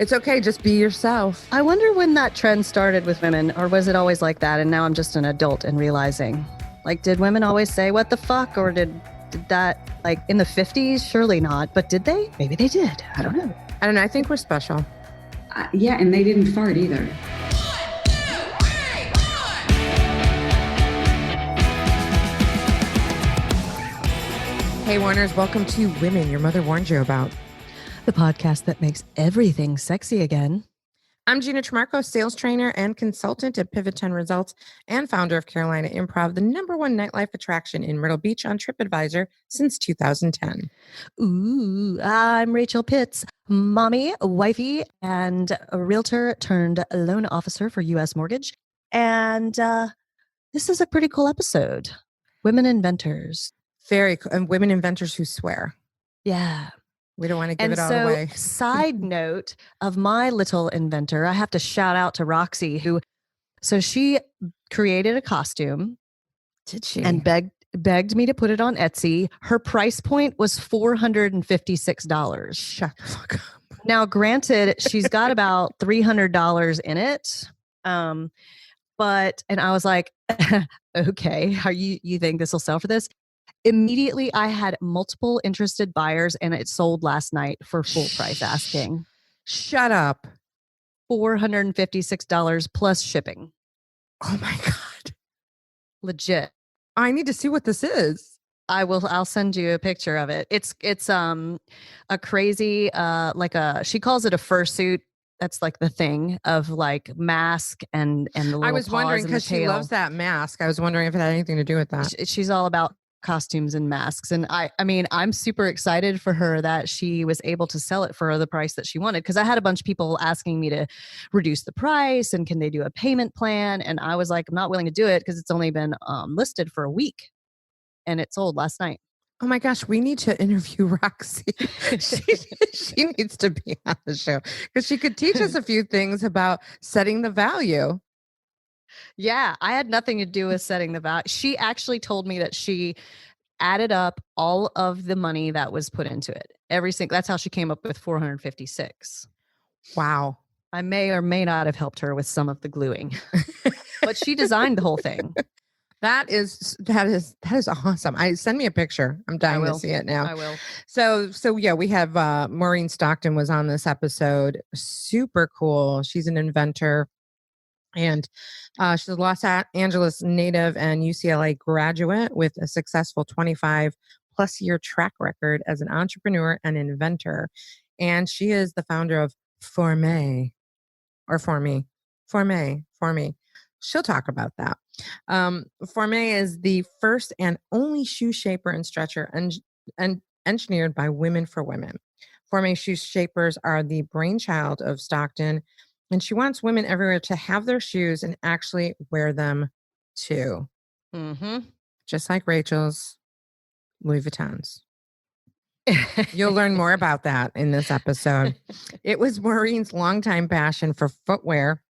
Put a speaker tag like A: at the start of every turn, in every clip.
A: It's okay. Just be yourself.
B: I wonder when that trend started with women, or was it always like that? And now I'm just an adult and realizing, like, did women always say, what the fuck? Or did that, like, in the 50s? Surely not. But did they? Maybe they did. I don't know.
A: I think we're special.
C: Yeah, and they didn't fart either.
A: Hey, Warners, welcome to Women Your Mother Warned You About.
B: The podcast that makes everything sexy again.
A: I'm Gina Tremarco, sales trainer and consultant at Pivot 10 Results and founder of Carolina Improv, the #1 nightlife attraction in Myrtle Beach on TripAdvisor since 2010.
B: Ooh, I'm Rachel Pitts, mommy, wifey, and a realtor turned loan officer for U.S. Mortgage. And this is a pretty cool episode. Women inventors.
A: Very cool. And women inventors who swear.
B: Yeah.
A: We don't want to give it all away.
B: Side note of my little inventor, I have to shout out to Roxy, so she created a costume.
A: Did she?
B: And begged me to put it on Etsy. Her price point was $456.
A: Shut the fuck up.
B: Now, granted, she's got about $300 in it. And I was like, okay, you think this will sell for this? Immediately, I had multiple interested buyers, and it sold last night for full price asking.
A: Shut up.
B: $456 plus shipping.
A: Oh my God.
B: Legit.
A: I need to see what this is.
B: I'll send you a picture of it. It's a crazy, she calls it a fursuit. That's like the thing of like mask and the little
A: I was wondering because she loves that mask. I was wondering if it had anything to do with that.
B: She's all about costumes and masks. And I mean, I'm super excited for her that she was able to sell it for the price that she wanted. Because I had a bunch of people asking me to reduce the price and can they do a payment plan? And I was like, I'm not willing to do it because it's only been listed for a week and it sold last night.
A: Oh my gosh, we need to interview Roxy. she needs to be on the show because she could teach us a few things about setting the value.
B: Yeah, I had nothing to do with setting the value. She actually told me that she added up all of the money that was put into it. That's how she came up with 456.
A: Wow.
B: I may or may not have helped her with some of the gluing, but she designed the whole thing.
A: That is awesome. Send me a picture. I'm dying to see it now.
B: I will.
A: So yeah, we have Maureen Stockton was on this episode. Super cool. She's an inventor. And she's a Los Angeles native and UCLA graduate with a successful 25 plus year track record as an entrepreneur and inventor. And she is the founder of Formé. She'll talk about that. Formé is the first and only shoe shaper and stretcher and engineered by women for women. Formé shoe shapers are the brainchild of Stockton. And she wants women everywhere to have their shoes and actually wear them too.
B: Mm-hmm.
A: Just like Rachel's Louis Vuittons. You'll learn more about that in this episode. It was Maureen's longtime passion for footwear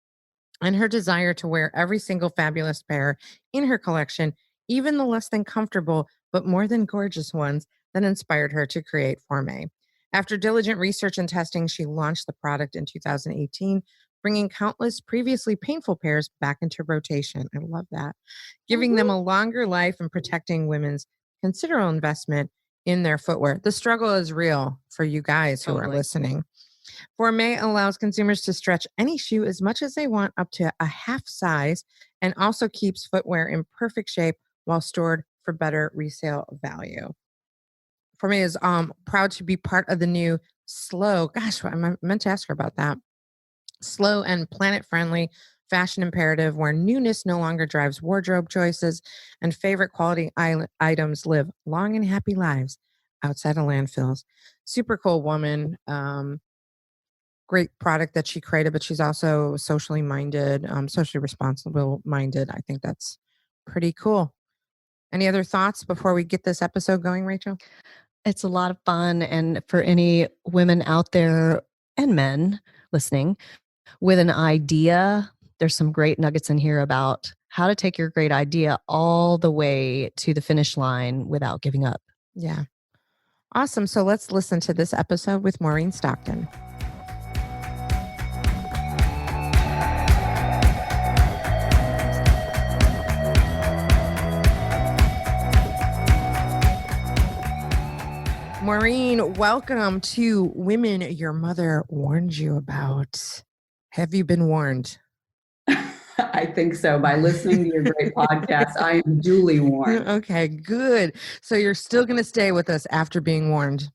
A: and her desire to wear every single fabulous pair in her collection, even the less than comfortable, but more than gorgeous ones that inspired her to create Formé. After diligent research and testing, she launched the product in 2018, bringing countless previously painful pairs back into rotation. I love that. Giving them a longer life and protecting women's considerable investment in their footwear. The struggle is real for you guys who are listening. Formé allows consumers to stretch any shoe as much as they want up to a half size and also keeps footwear in perfect shape while stored for better resale value. Formé is proud to be part of the new I meant to ask her about that. Slow and planet-friendly fashion imperative where newness no longer drives wardrobe choices and favorite quality items live long and happy lives outside of landfills. Super cool woman. Great product that she created, but she's also socially minded, socially responsible minded. I think that's pretty cool. Any other thoughts before we get this episode going, Rachel?
B: It's a lot of fun. And for any women out there and men listening with an idea, there's some great nuggets in here about how to take your great idea all the way to the finish line without giving up.
A: Yeah. Awesome. So let's listen to this episode with Maureen Stockton. Maureen, welcome to Women Your Mother Warned You About. Have you been warned?
C: I think so. By listening to your great podcast, I am duly warned.
A: Okay, good. So you're still going to stay with us after being warned.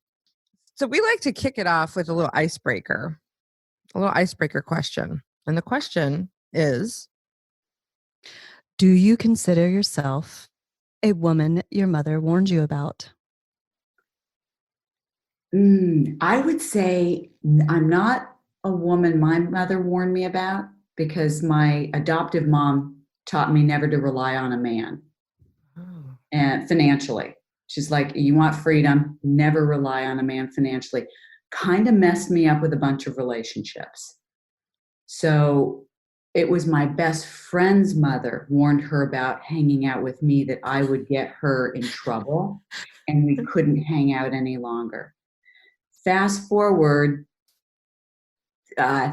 A: So we like to kick it off with a little icebreaker question. And the question is,
B: Do you consider yourself a woman your mother warned you about?
C: I would say I'm not a woman my mother warned me about, because my adoptive mom taught me never to rely on a man. And financially. She's like, you want freedom, never rely on a man financially. Kind of messed me up with a bunch of relationships. So it was my best friend's mother warned her about hanging out with me, that I would get her in trouble and we couldn't hang out any longer. Fast forward,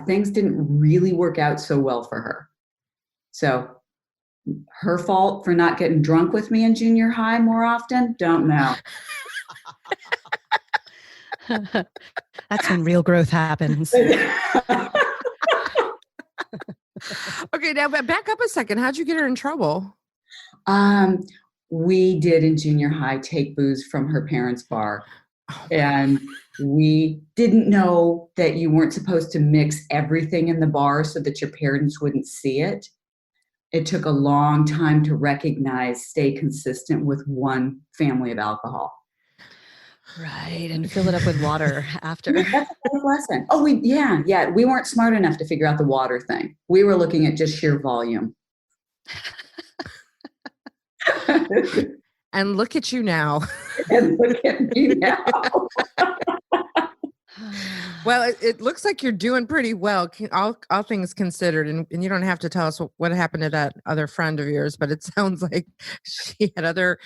C: things didn't really work out so well for her. So her fault for not getting drunk with me in junior high more often? Don't know.
B: That's when real growth happens.
A: okay, now back up a second. How'd you get her in trouble?
C: We did in junior high take booze from her parents' bar. And we didn't know that you weren't supposed to mix everything in the bar so that your parents wouldn't see it. It took a long time to recognize, stay consistent with one family of alcohol.
B: Right, and fill it up with water after.
C: That's a good lesson. Oh, we weren't smart enough to figure out the water thing. We were looking at just sheer volume.
A: And look at you now.
C: And look at me now.
A: Well, it looks like you're doing pretty well, all things considered. And you don't have to tell us what happened to that other friend of yours, but it sounds like she had other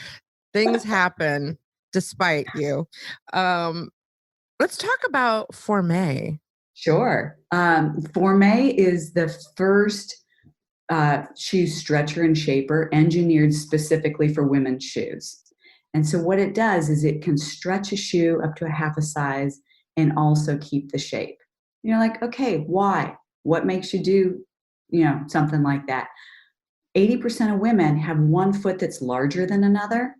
A: things happen despite you. Let's talk about Formé.
C: Sure. Formé is the first shoe stretcher and shaper engineered specifically for women's shoes. And so what it does is it can stretch a shoe up to a half a size and also keep the shape. You're like, okay, why? What makes you do, something like that? 80% of women have one foot that's larger than another.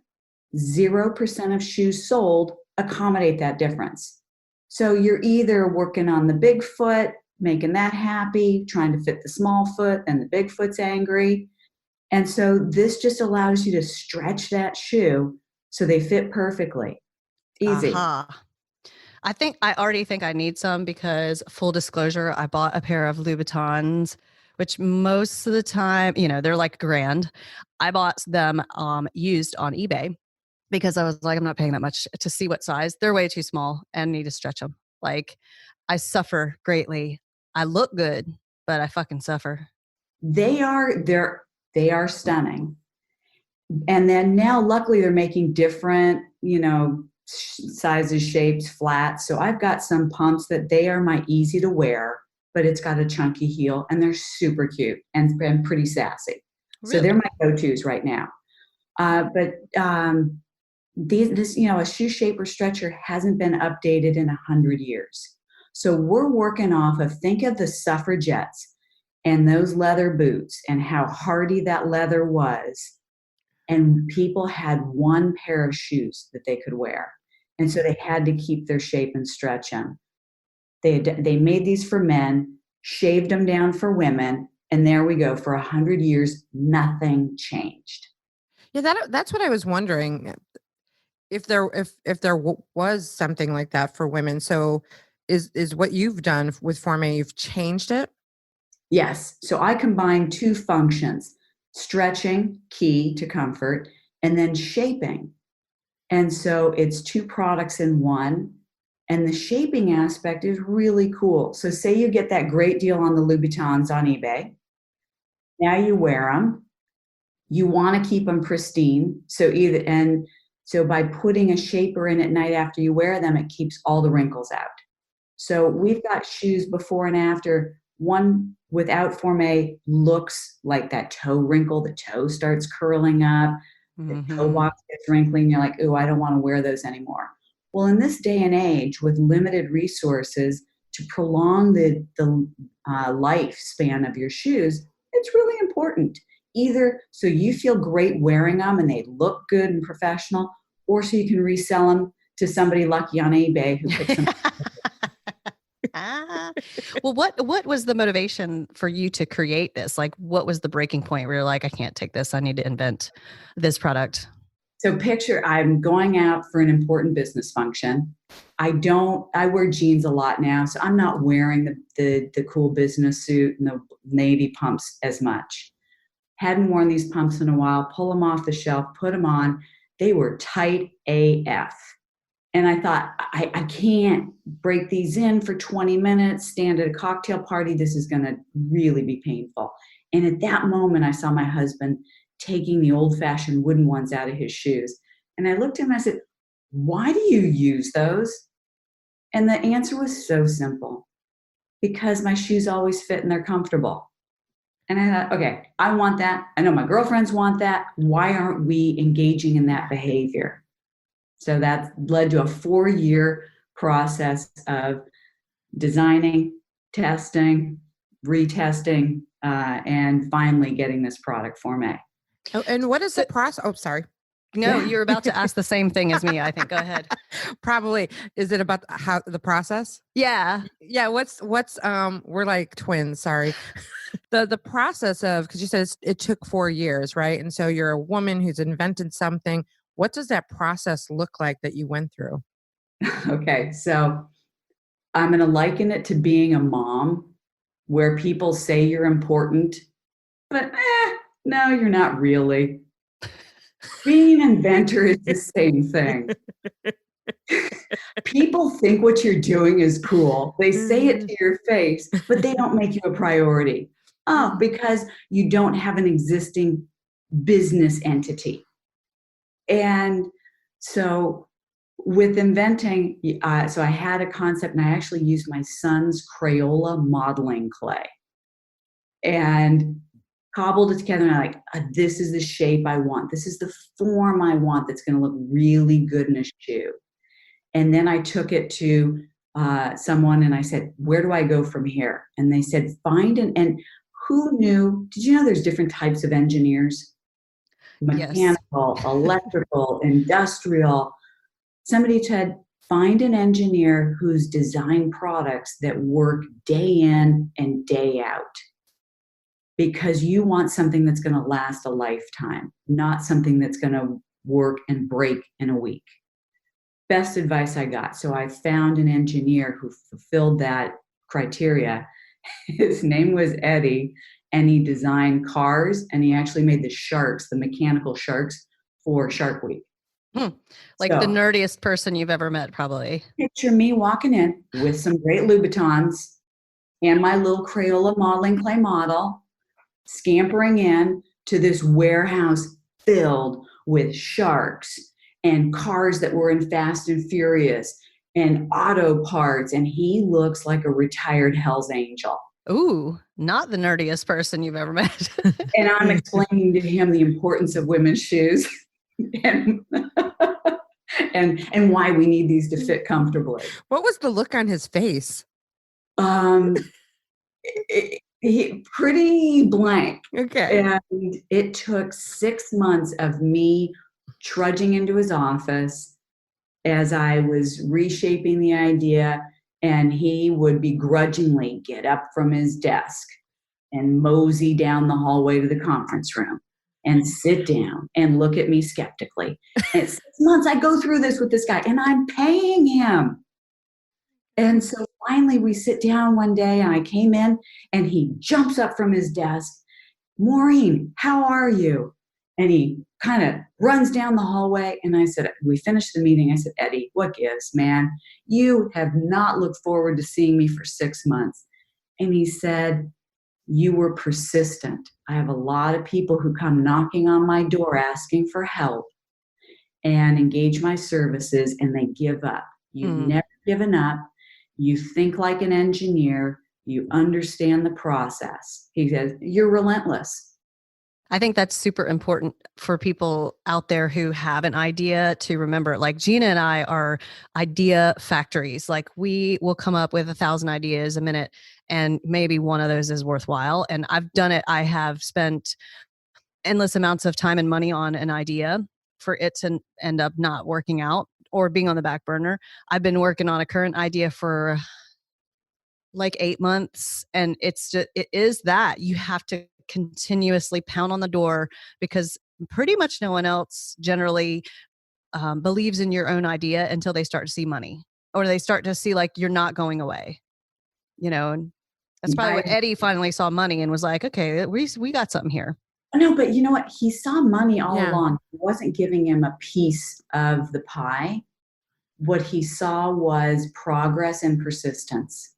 C: 0% of shoes sold accommodate that difference. So you're either working on the big foot, making that happy, trying to fit the small foot, and the big foot's angry. And so this just allows you to stretch that shoe so they fit perfectly. Easy.
B: I already think I need some, because full disclosure, I bought a pair of Louboutins, which most of the time, they're like $1,000. I bought them used on eBay because I was like, I'm not paying that much to see what size. They're way too small and need to stretch them. Like, I suffer greatly. I look good, but I fucking suffer.
C: They are stunning. And then now, luckily, they're making different, sizes, shapes, flats. So I've got some pumps that they are my easy to wear, but it's got a chunky heel and they're super cute and pretty sassy. Really? So they're my go-tos right now. A shoe shaper stretcher hasn't been updated in 100 years. So we're working off of, think of the suffragettes and those leather boots and how hardy that leather was. And people had one pair of shoes that they could wear. And so they had to keep their shape and stretch them. They made these for men, shaved them down for women, and there we go. For 100 years, nothing changed.
A: Yeah, that's what I was wondering. If there was something like that for women. So is what you've done with Formé, you've changed it?
C: Yes. So I combine two functions: stretching, key to comfort, and then shaping. And so it's two products in one. And the shaping aspect is really cool. So say you get that great deal on the Louboutins on eBay. Now you wear them. You want to keep them pristine. So by putting a shaper in at night after you wear them, it keeps all the wrinkles out. So we've got shoes before and after. One without Formé looks like that toe wrinkle. The toe starts curling up. The toe box gets wrinkly and you're like, ooh, I don't want to wear those anymore. Well, in this day and age with limited resources to prolong the lifespan of your shoes, it's really important. Either so you feel great wearing them and they look good and professional, or so you can resell them to somebody lucky on eBay who picks them up.
B: Well, what was the motivation for you to create this? Like, what was the breaking point where you're like, I can't take this. I need to invent this product?
C: So picture I'm going out for an important business function. I wear jeans a lot now, so I'm not wearing the cool business suit and the navy pumps as much. Hadn't worn these pumps in a while, pull them off the shelf, put them on. They were tight AF. And I thought, I can't break these in for 20 minutes, stand at a cocktail party. This is going to really be painful. And at that moment, I saw my husband taking the old-fashioned wooden ones out of his shoes. And I looked at him and I said, why do you use those? And the answer was so simple. Because my shoes always fit and they're comfortable. And I thought, okay, I want that. I know my girlfriends want that. Why aren't we engaging in that behavior? So that led to a 4-year process of designing, testing, retesting, and finally getting this product Formé.
A: Oh, and what is the process? Oh, sorry.
B: No, you're about to ask the same thing as me, I think. Go ahead.
A: Probably. Is it about how the process?
B: Yeah.
A: Yeah. What's we're like twins. Sorry. The process of, because you said it took 4 years, right? And so you're a woman who's invented something. What does that process look like that you went through?
C: Okay. So I'm going to liken it to being a mom where people say you're important, but no, you're not really. Being an inventor is the same thing. People think what you're doing is cool. They say it to your face, but they don't make you a priority. Oh, because you don't have an existing business entity. And so with inventing, so I had a concept and I actually used my son's Crayola modeling clay and cobbled it together. And I'm like, this is the shape I want. This is the form I want that's going to look really good in a shoe. And then I took it to someone and I said, where do I go from here? And they said, and who knew? Did you know there's different types of engineers? Mechanical, yes. Electrical, industrial. Somebody said, find an engineer who's designed products that work day in and day out. Because you want something that's going to last a lifetime, not something that's going to work and break in a week. Best advice I got. So I found an engineer who fulfilled that criteria. His name was Eddie, and he designed cars, and he actually made the sharks, the mechanical sharks, for Shark Week.
B: Like the nerdiest person you've ever met, probably.
C: Picture me walking in with some great Louboutins and my little Crayola modeling clay model, scampering in to this warehouse filled with sharks and cars that were in Fast and Furious and auto parts. And he looks like a retired Hell's Angel.
B: Ooh, not the nerdiest person you've ever met.
C: And I'm explaining to him the importance of women's shoes and why we need these to fit comfortably.
A: What was the look on his face?
C: Pretty blank.
A: Okay.
C: And it took 6 months of me trudging into his office as I was reshaping the idea, and he would begrudgingly get up from his desk and mosey down the hallway to the conference room and sit down and look at me skeptically. And 6 months I go through this with this guy, and I'm paying him. And so finally we sit down one day, and I came in, and he jumps up from his desk. Maureen, how are you? And he kind of runs down the hallway. And I said, we finished the meeting. I said, Eddie, what gives, man? You have not looked forward to seeing me for 6 months. And he said, you were persistent. I have a lot of people who come knocking on my door asking for help and engage my services, and they give up. You've never given up. You think like an engineer. You understand the process. He says, you're relentless.
B: I think that's super important for people out there who have an idea to remember. Like Gina and I are idea factories. Like we will come up with 1,000 ideas a minute and maybe one of those is worthwhile. And I've done it. I have spent endless amounts of time and money on an idea for it to end up not working out or being on the back burner. I've been working on a current idea for like 8 months, and it is that you have to continuously pound on the door because pretty much no one else generally believes in your own idea until they start to see money or they start to see like you're not going away, and that's probably when Eddie finally saw money and was like, okay, we got something here.
C: No, but you know what? He saw money all along. He wasn't giving him a piece of the pie. What he saw was progress and persistence.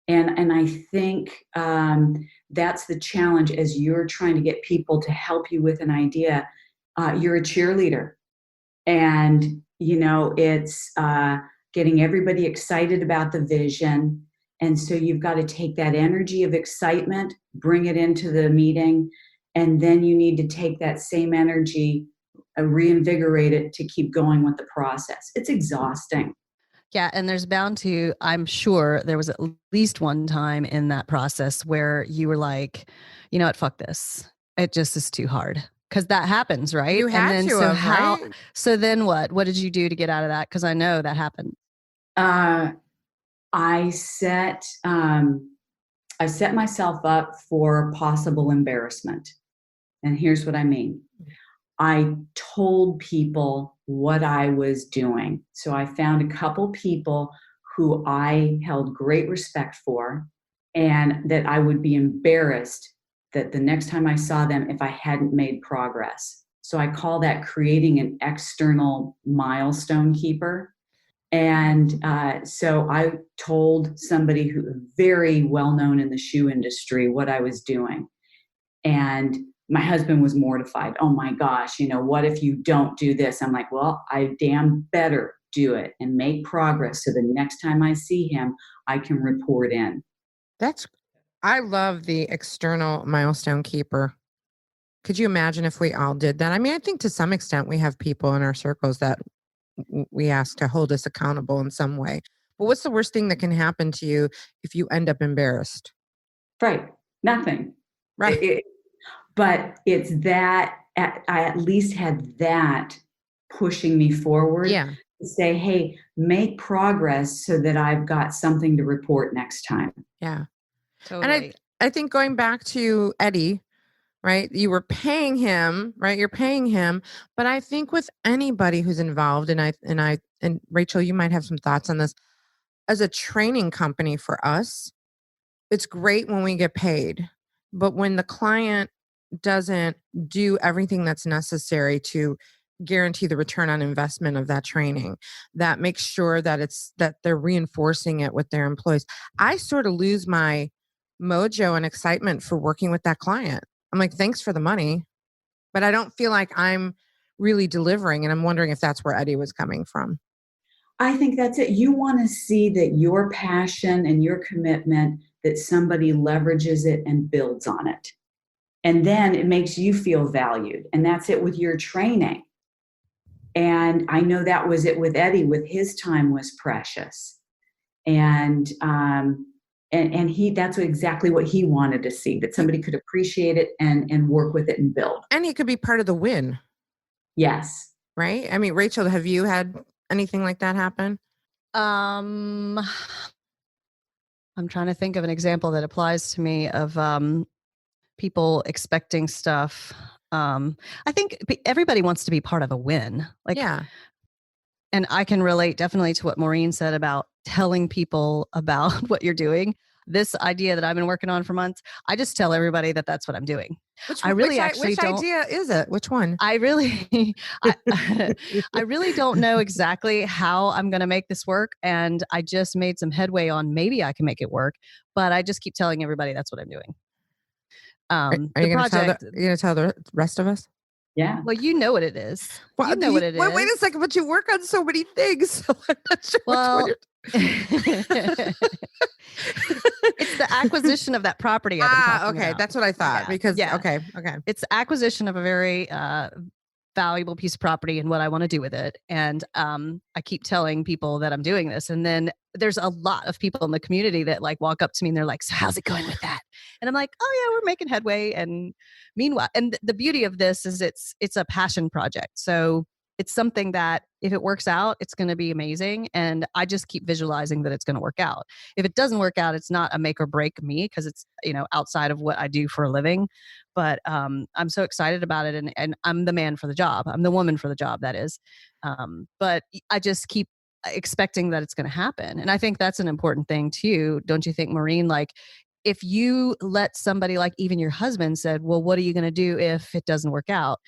C: And I think that's the challenge as you're trying to get people to help you with an idea. You're a cheerleader. And, it's getting everybody excited about the vision. And so you've got to take that energy of excitement, bring it into the meeting. And then you need to take that same energy, reinvigorate it to keep going with the process. It's exhausting.
B: Yeah. And there's bound to, I'm sure there was at least one time in that process where you were like, you know what, fuck this. It just is too hard. Because that happens, right?
A: You had
B: and then,
A: to
B: so
A: have,
B: how,
A: right?
B: So then what? What did you do to get out of that? Because I know that happened.
C: I set myself up for possible embarrassment. And here's what I mean. I told people what I was doing. So I found a couple people who I held great respect for and that I would be embarrassed that the next time I saw them if I hadn't made progress. So I call that creating an external milestone keeper. And so I told somebody who very well known in the shoe industry what I was doing. And my husband was mortified. Oh my gosh, what if you don't do this? I'm like, well, I damn better do it and make progress so the next time I see him, I can report in.
A: I love the external milestone keeper. Could you imagine if we all did that? I mean, I think to some extent we have people in our circles that we ask to hold us accountable in some way. But what's the worst thing that can happen to you if you end up embarrassed?
C: Right. Nothing.
A: Right.
C: But it's that I at least had that pushing me forward to say, hey, make progress so that I've got something to report next time.
A: Yeah.
B: Totally.
A: And I think going back to Eddie, right? You were paying him, right? You're paying him. But I think with anybody who's involved, and Rachel, you might have some thoughts on this, as a training company for us, it's great when we get paid. But when the client doesn't do everything that's necessary to guarantee the return on investment of that training, that makes sure that they're reinforcing it with their employees, I sort of lose my mojo and excitement for working with that client. I'm like, thanks for the money, but I don't feel like I'm really delivering. And I'm wondering if that's where Eddie was coming from.
C: I think that's it. You want to see that your passion and your commitment, that somebody leverages it and builds on it. And then it makes you feel valued. And that's it with your training. And I know that was it with Eddie, with his time was precious. And that's exactly what he wanted to see, that somebody could appreciate it and work with it and build.
A: And he could be part of the win.
C: Yes.
A: Right? I mean, Rachel, have you had anything like that happen?
B: I'm trying to think of an example that applies to me of people expecting stuff. I think everybody wants to be part of a win. And I can relate definitely to what Maureen said about telling people about what you're doing. This idea that I've been working on for months, I just tell everybody that that's what I'm doing.
A: Which idea is it? Which one?
B: I really, I really don't know exactly how I'm going to make this work. And I just made some headway on maybe I can make it work, but I just keep telling everybody that's what I'm doing.
A: Are you going to tell the rest of us?
C: Yeah.
B: Well, you know what it is.
A: Well,
B: You know what it is.
A: Wait a second, but you work on so many things. So I'm not sure
B: Well,
A: which one
B: it's the acquisition of that property I've been talking
A: okay.
B: about.
A: That's what I thought.
B: Yeah,
A: Because
B: yeah.
A: okay.
B: It's acquisition of a very valuable piece of property and what I want to do with it. And I keep telling people that I'm doing this. And then there's a lot of people in the community that like walk up to me and they're like, so how's it going with that? And I'm like, oh yeah, we're making headway. And meanwhile, and the beauty of this is it's a passion project. So it's something that if it works out, it's going to be amazing. And I just keep visualizing that it's going to work out. If it doesn't work out, it's not a make or break me because it's, outside of what I do for a living. But I'm so excited about it. And I'm the man for the job. I'm the woman for the job, that is. But I just keep expecting that it's going to happen. And I think that's an important thing too. Don't you think, Maureen? Like, if you let somebody, like even your husband said, well, what are you going to do if it doesn't work out?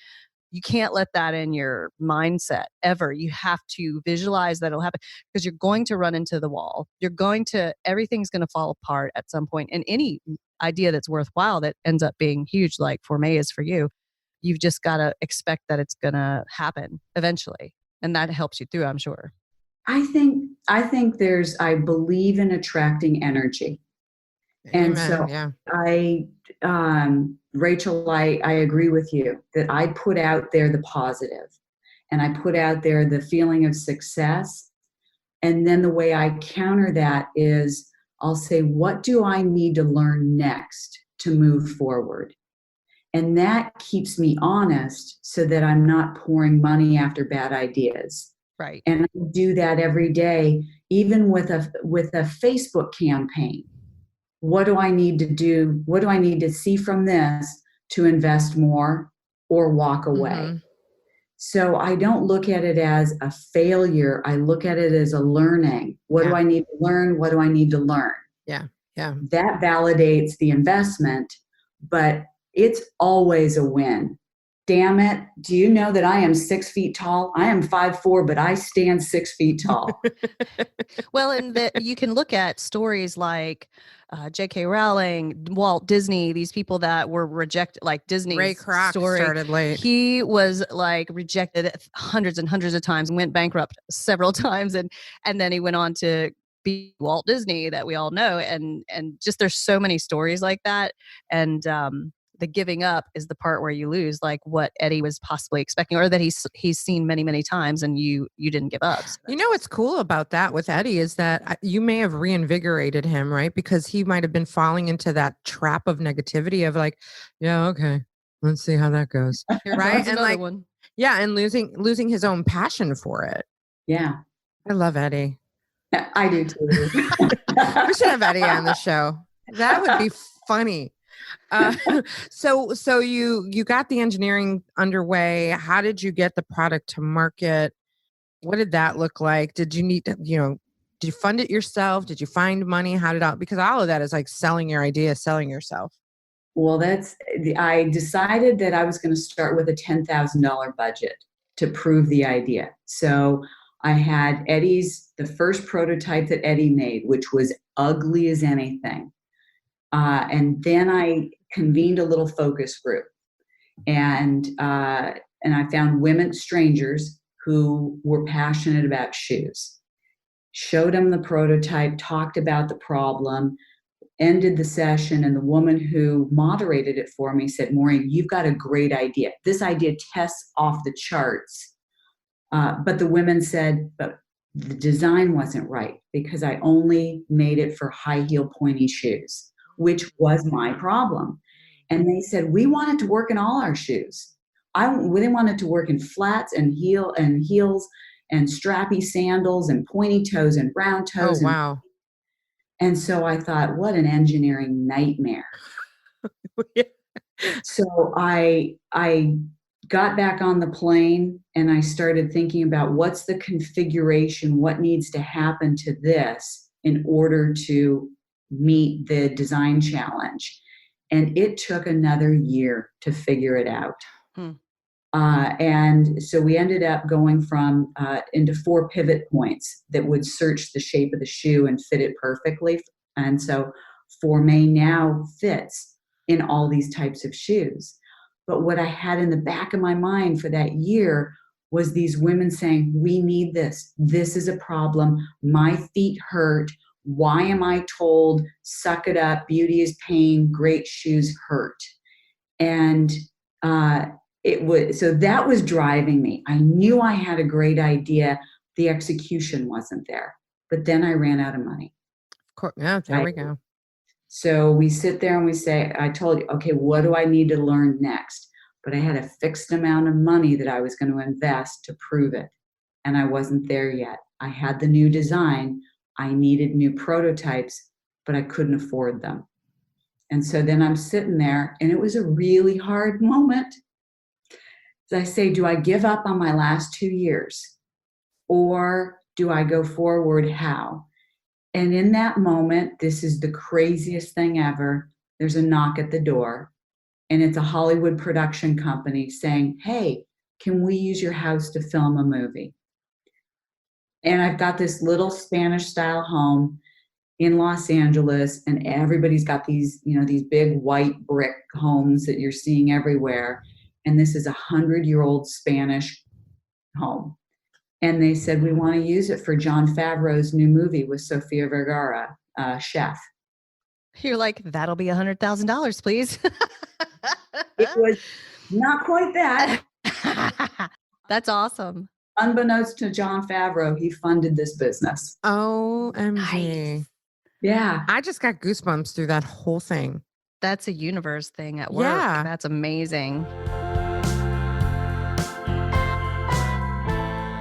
B: You can't let that in your mindset ever. You have to visualize that it'll happen because you're going to run into the wall. Everything's going to fall apart at some point. And any idea that's worthwhile that ends up being huge, like Formé is for you, you've just got to expect that it's going to happen eventually. And that helps you through, I'm sure.
C: I believe in attracting energy. And so
A: yeah.
C: Rachel, I agree with you that I put out there the positive and I put out there the feeling of success. And then the way I counter that is I'll say, what do I need to learn next to move forward? And that keeps me honest so that I'm not pouring money after bad ideas.
B: Right.
C: And I do that every day, even with a Facebook campaign. What do I need to do? What do I need to see from this to invest more or walk away?
A: Mm-hmm.
C: So I don't look at it as a failure. I look at it as a learning. What do I need to learn? What do I need to learn?
A: Yeah. Yeah.
C: That validates the investment, but it's always a win. Damn it. Do you know that I am 6 feet tall? I am 5'4", but I stand 6 feet tall.
B: Well, and you can look at stories like J.K. Rowling, Walt Disney, these people that were rejected, like Disney's
A: Ray Kroc
B: story.
A: Started late.
B: He was like rejected hundreds and hundreds of times, went bankrupt several times. And then he went on to be Walt Disney that we all know. And just there's so many stories like that. And the giving up is the part where you lose, like what Eddie was possibly expecting, or that he's seen many, many times, and you didn't give up. So
A: what's cool about that with Eddie is that you may have reinvigorated him, right? Because he might have been falling into that trap of negativity of like, yeah, okay, let's see how that goes, right? And like, one. Yeah, and losing his own passion for it.
C: Yeah,
A: I love Eddie.
C: I do too.
A: We should have Eddie on the show. That would be funny. So you got the engineering underway. How did you get the product to market? What did that look like? Did you need to, did you fund it yourself? Did you find money? How did because all of that is like selling your idea, selling yourself.
C: Well, I decided that I was going to start with a $10,000 budget to prove the idea. So I had the first prototype that Eddie made, which was ugly as anything. And then I convened a little focus group, and I found strangers who were passionate about shoes. Showed them the prototype, talked about the problem, ended the session, and the woman who moderated it for me said, Maureen, you've got a great idea. This idea tests off the charts. But the women said, but the design wasn't right because I only made it for high heel pointy shoes, which was my problem. And they said, we want it to work in all our shoes. We didn't want it to work in flats and heels and strappy sandals and pointy toes and round toes.
A: Oh, wow.
C: And so I thought, what an engineering nightmare. So I got back on the plane and I started thinking about what's the configuration, what needs to happen to this in order to meet the design challenge. And it took another year to figure it out. And so we ended up going into 4 pivot points that would search the shape of the shoe and fit it perfectly. And so Formé now fits in all these types of shoes. But what I had in the back of my mind for that year was these women saying, we need this. This is a problem. My feet hurt. Why am I told, suck it up, beauty is pain, great shoes hurt? And so that was driving me. I knew I had a great idea. The execution wasn't there. But then I ran out of money.
A: Of course. Yeah, there we go.
C: So we sit there and we say, I told you, okay, what do I need to learn next? But I had a fixed amount of money that I was going to invest to prove it. And I wasn't there yet. I had the new design. I needed new prototypes, but I couldn't afford them. And so then I'm sitting there, and it was a really hard moment. So I say, do I give up on my last 2 years? Or do I go forward? How? And in that moment, this is the craziest thing ever. There's a knock at the door, and it's a Hollywood production company saying, hey, can we use your house to film a movie? And I've got this little Spanish style home in Los Angeles, and everybody's got these, these big white brick homes that you're seeing everywhere. And this is 100-year-old Spanish home. And they said, we want to use it for John Favreau's new movie with Sofia Vergara, Chef.
B: You're like, that'll be $100,000, please.
C: It was not quite that.
B: That's awesome.
C: Unbeknownst to John Favreau, he funded this business.
A: OMG.
B: Nice.
C: Yeah.
A: I just got goosebumps through that whole thing.
B: That's a universe thing at work.
A: Yeah.
B: That's amazing.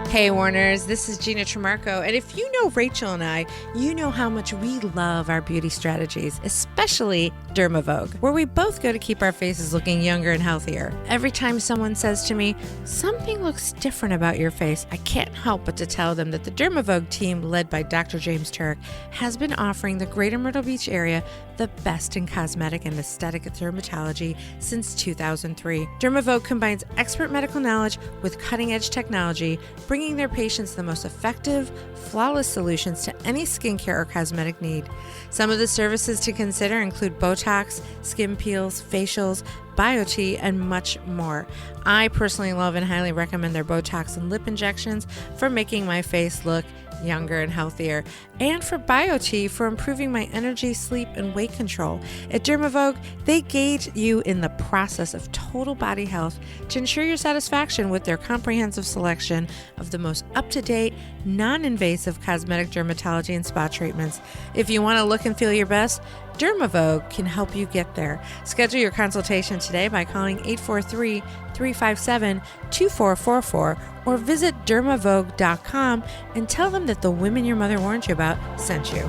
D: Hey Warners, this is Gina Tremarco, and if you know Rachel and I, you know how much we love our beauty strategies, especially Dermavogue, where we both go to keep our faces looking younger and healthier. Every time someone says to me, something looks different about your face, I can't help but to tell them that the Dermavogue team, led by Dr. James Turek, has been offering the greater Myrtle Beach area the best in cosmetic and aesthetic dermatology since 2003. Dermavogue combines expert medical knowledge with cutting-edge technology, bringing their patients the most effective, flawless solutions to any skincare or cosmetic need. Some of the services to consider include Botox, skin peels, facials, BioTE, and much more. I personally love and highly recommend their Botox and lip injections for making my face look younger and healthier, and for BioTE for improving my energy, sleep, and weight control. At Dermavogue, they gauge you in the process of total body health to ensure your satisfaction with their comprehensive selection of the most up-to-date, non-invasive cosmetic dermatology and spa treatments. If you want to look and feel your best, Dermavogue can help you get there. Schedule your consultation today by calling 843-357-2444 or visit dermavogue.com and tell them that the women your mother warned you about sent you.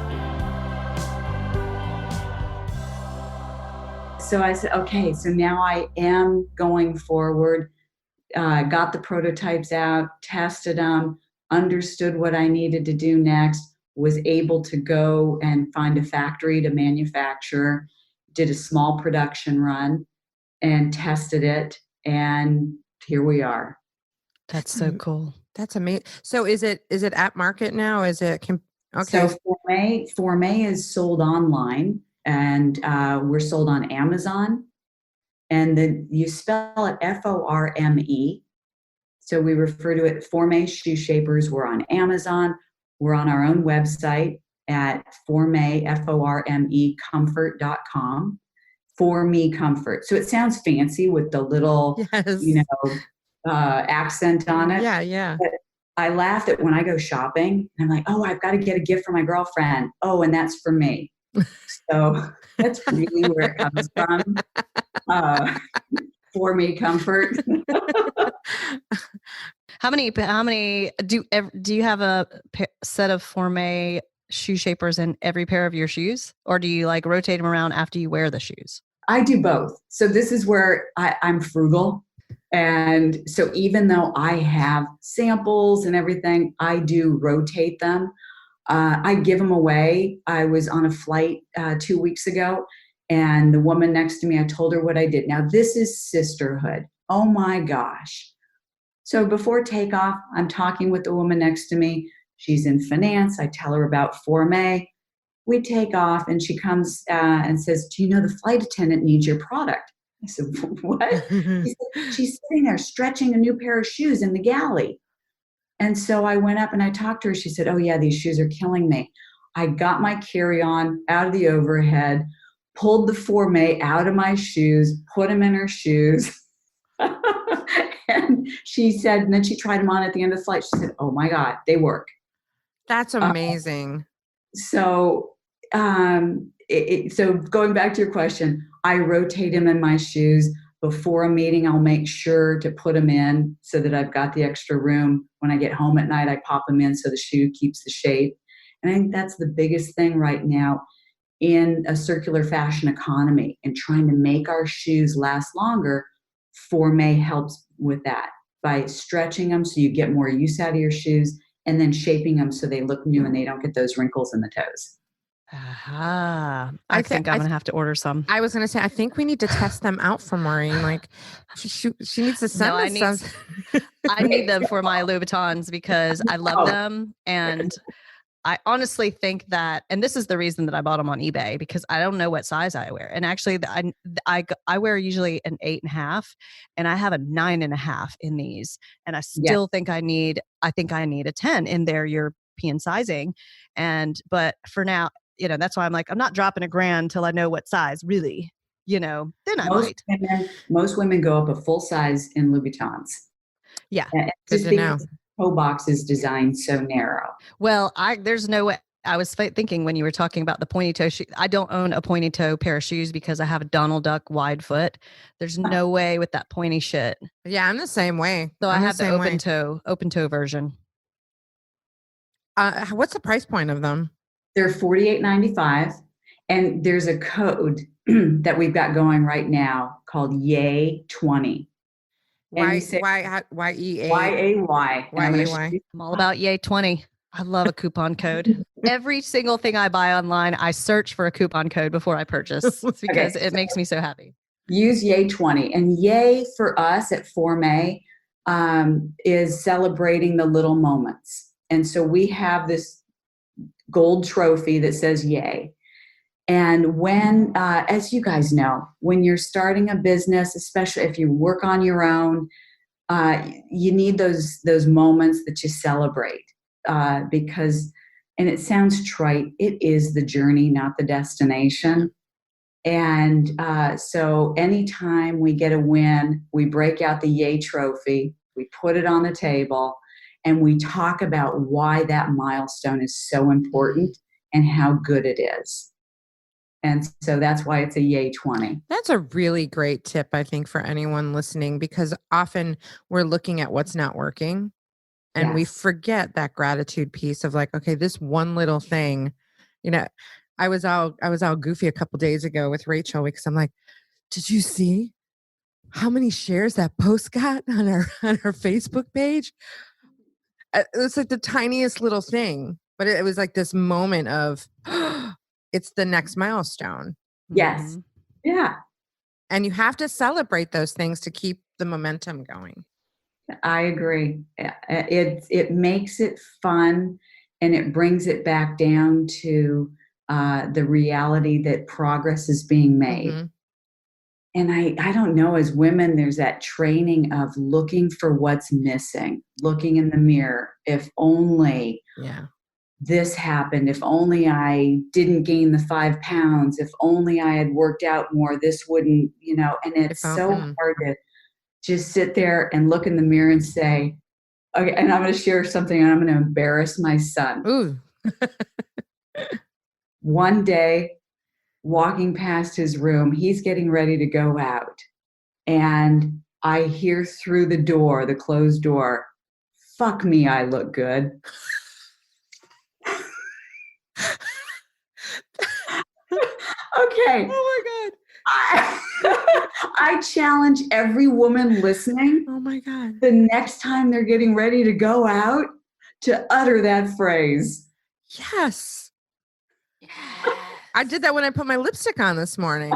C: So I said, okay, so now I am going forward, got the prototypes out, tested them, understood what I needed to do next, was able to go and find a factory to manufacture, did a small production run and tested it. And here we are.
B: That's so cool.
A: That's amazing. So is it at market now? Is it okay?
C: So Formé is sold online, and we're sold on Amazon. And then you spell it Forme. So we refer to it Formé Shoe Shapers. We're on Amazon. We're on our own website at Formé, Forme, comfort.com. For Me Comfort. So it sounds fancy with the little, accent on it.
A: Yeah.
C: But I laugh at when I go shopping. I'm like, oh, I've got to get a gift for my girlfriend. Oh, and that's for me. So that's really where it comes from. For Me Comfort.
B: How many do you have a set of Formé shoe shapers in every pair of your shoes, or do you like rotate them around after you wear the shoes?
C: I do both. So this is where I'm frugal. And so even though I have samples and everything, I do rotate them. I give them away. I was on a flight 2 weeks ago, and the woman next to me, I told her what I did. Now, this is sisterhood. Oh my gosh. So before takeoff, I'm talking with the woman next to me. She's in finance. I tell her about Formé. We take off, and she comes and says, do you know the flight attendant needs your product? I said, what? He said, she's sitting there stretching a new pair of shoes in the galley. And so I went up and I talked to her. She said, oh yeah, these shoes are killing me. I got my carry-on out of the overhead, pulled the Formé out of my shoes, put them in her shoes. And she said, and then she tried them on at the end of the flight. She said, oh my God, they work.
A: That's amazing.
C: So going back to your question, I rotate them in my shoes. Before a meeting, I'll make sure to put them in so that I've got the extra room. When I get home at night, I pop them in so the shoe keeps the shape. And I think that's the biggest thing right now in a circular fashion economy and trying to make our shoes last longer. Formé helps with that by stretching them so you get more use out of your shoes and then shaping them so they look new and they don't get those wrinkles in the toes.
B: I think I'm going to have to order some.
A: I was going to say, I think we need to test them out for Maureen. Like she needs to send us some.
B: I need them for my Louboutins because I love them. And I honestly think that, and this is the reason that I bought them on eBay, because I don't know what size I wear. And actually I wear usually an 8.5 and I have a 9.5 in these. And I still think I need a 10 in their European sizing. But for now, that's why I'm like, I'm not dropping $1,000 till I know what size really, then I might.
C: Most women go up a full size in Louboutins.
B: Yeah.
C: Just because the toe box is designed so narrow.
B: Well, there's no way. I was thinking when you were talking about the pointy toe shoe, I don't own a pointy toe pair of shoes because I have a Donald Duck wide foot. There's no way with that pointy shit.
A: Yeah, I'm the same way.
B: So I have the open toe version.
A: What's the price point of them?
C: They're $48.95, and there's a code that we've got going right now called YAY20.
A: YAY?
B: I'm all about YAY20. I love a coupon code. Every single thing I buy online, I search for a coupon code before I purchase because it makes me so happy.
C: Use YAY20, and YAY for us at Formé is celebrating the little moments, and so we have this gold trophy that says yay. And when, as you guys know, when you're starting a business, especially if you work on your own, you need those moments that you celebrate because, and it sounds trite, it is the journey, not the destination. And so anytime we get a win, we break out the yay trophy, we put it on the table, and we talk about why that milestone is so important and how good it is. And so that's why it's a YAY20.
A: That's a really great tip, I think, for anyone listening, because often we're looking at what's not working and we forget that gratitude piece of like, okay, this one little thing, I was all goofy a couple days ago with Rachel because I'm like, did you see how many shares that post got on our Facebook page? It's like the tiniest little thing, but it was like this moment of, it's the next milestone.
C: Yes.
A: Mm-hmm.
C: Yeah.
A: And you have to celebrate those things to keep the momentum going.
C: I agree. It makes it fun and it brings it back down to the reality that progress is being made. Mm-hmm. And I don't know, as women, there's that training of looking for what's missing, looking in the mirror. If only this happened, if only I didn't gain the 5 pounds, if only I had worked out more, this wouldn't, and it's so hard to just sit there and look in the mirror and say, okay, and I'm going to share something and I'm going to embarrass my son.
A: Ooh.
C: One day, walking past his room, he's getting ready to go out. And I hear through the door, the closed door, fuck me, I look good. Okay.
A: Oh my God.
C: I challenge every woman listening.
A: Oh my God.
C: The next time they're getting ready to go out to utter that phrase.
A: Yes. I did that when I put my lipstick on this morning.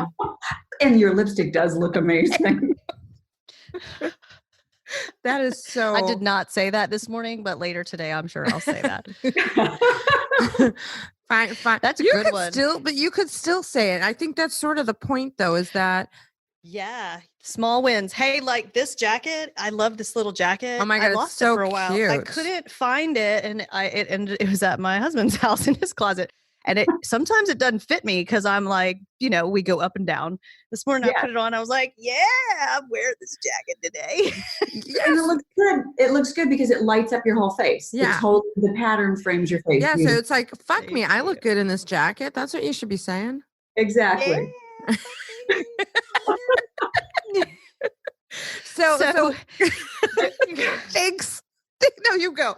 C: And your lipstick does look amazing.
A: That is so.
B: I did not say that this morning, but later today, I'm sure I'll say that.
A: Fine.
B: That's a good one.
A: But you could still say it. I think that's sort of the point, though, is that
B: Yeah. Small wins. Hey, like this jacket, I love this little jacket.
A: Oh my God,
B: I
A: it's
B: lost
A: so
B: it for a while. I
A: cute.
B: couldn't find it, and it was at my husband's house in his closet. And sometimes it doesn't fit me because I'm like, we go up and down. This morning I put it on. I was like, yeah, I'm wearing this jacket today.
C: And it looks good. It looks good because it lights up your whole face.
A: Yeah.
C: The pattern frames your face.
A: Yeah. So it's like, fuck
B: Thank
A: me. I look
B: you.
A: good in this jacket. That's what you should be saying.
C: Exactly.
B: Yeah.
A: So thanks. No, you go.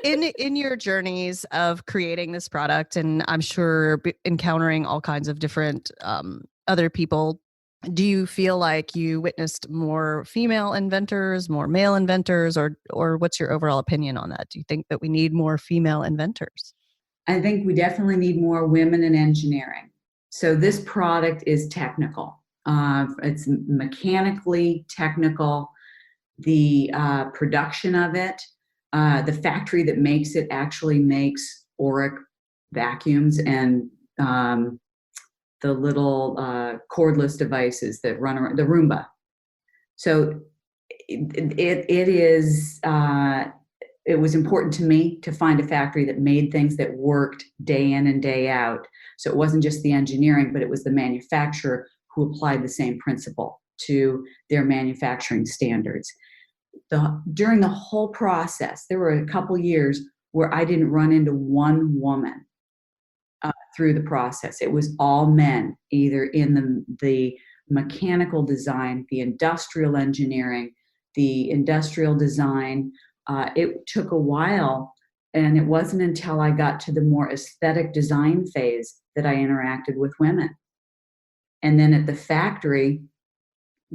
A: In
B: your journeys of creating this product, and I'm sure encountering all kinds of different other people, do you feel like you witnessed more female inventors, more male inventors, or what's your overall opinion on that? Do you think that we need more female inventors?
C: I think we definitely need more women in engineering. So this product is technical. It's mechanically technical. The production of it, the factory that makes it actually makes Auric vacuums and the little cordless devices that run around, the Roomba. So it was important to me to find a factory that made things that worked day in and day out. So it wasn't just the engineering, but it was the manufacturer who applied the same principle to their manufacturing standards. During the whole process, there were a couple years where I didn't run into one woman through the process. It was all men, either in the mechanical design, the industrial engineering, the industrial design. It took a while, and it wasn't until I got to the more aesthetic design phase that I interacted with women. And then at the factory,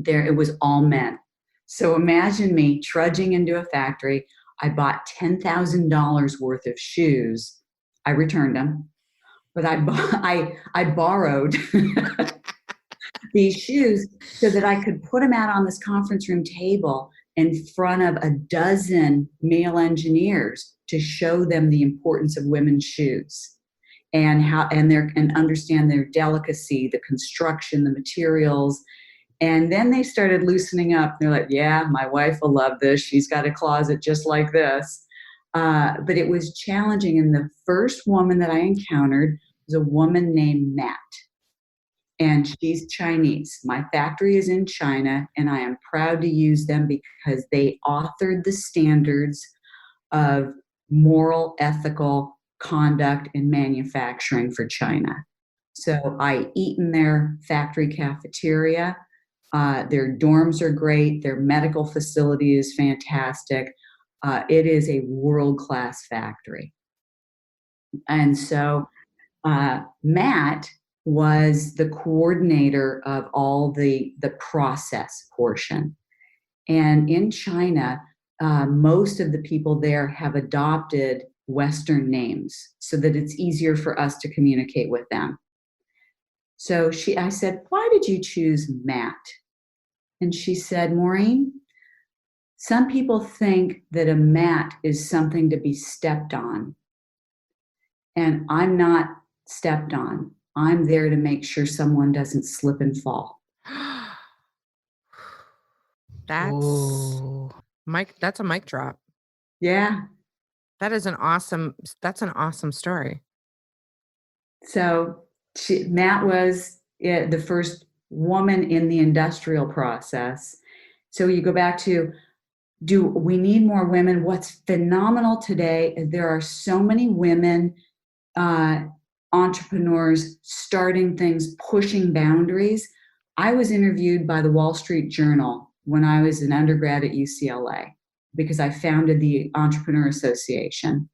C: it was all men. So imagine me trudging into a factory. I bought $10,000 worth of shoes. I returned them, but I borrowed these shoes so that I could put them out on this conference room table in front of a dozen male engineers to show them the importance of women's shoes and understand their delicacy, the construction, the materials. And then they started loosening up. They're like, yeah, my wife will love this. She's got a closet just like this. But it was challenging. And the first woman that I encountered was a woman named Matt. And she's Chinese. My factory is in China, and I am proud to use them because they authored the standards of moral, ethical conduct in manufacturing for China. So I eat in their factory cafeteria. Their dorms are great. Their medical facility is fantastic. It is a world-class factory. And so Matt was the coordinator of all the process portion. And in China, most of the people there have adopted Western names so that it's easier for us to communicate with them. So I said, why did you choose Matt? And she said, Maureen, some people think that a mat is something to be stepped on. And I'm not stepped on. I'm there to make sure someone doesn't slip and fall.
A: That's a mic drop.
C: Yeah.
A: That's an awesome story.
C: So Matt was the first woman in the industrial process. So you go back to, do we need more women? What's phenomenal today is there are so many women entrepreneurs starting things, pushing boundaries. I was interviewed by the Wall Street Journal when I was an undergrad at UCLA because I founded the Entrepreneur Association.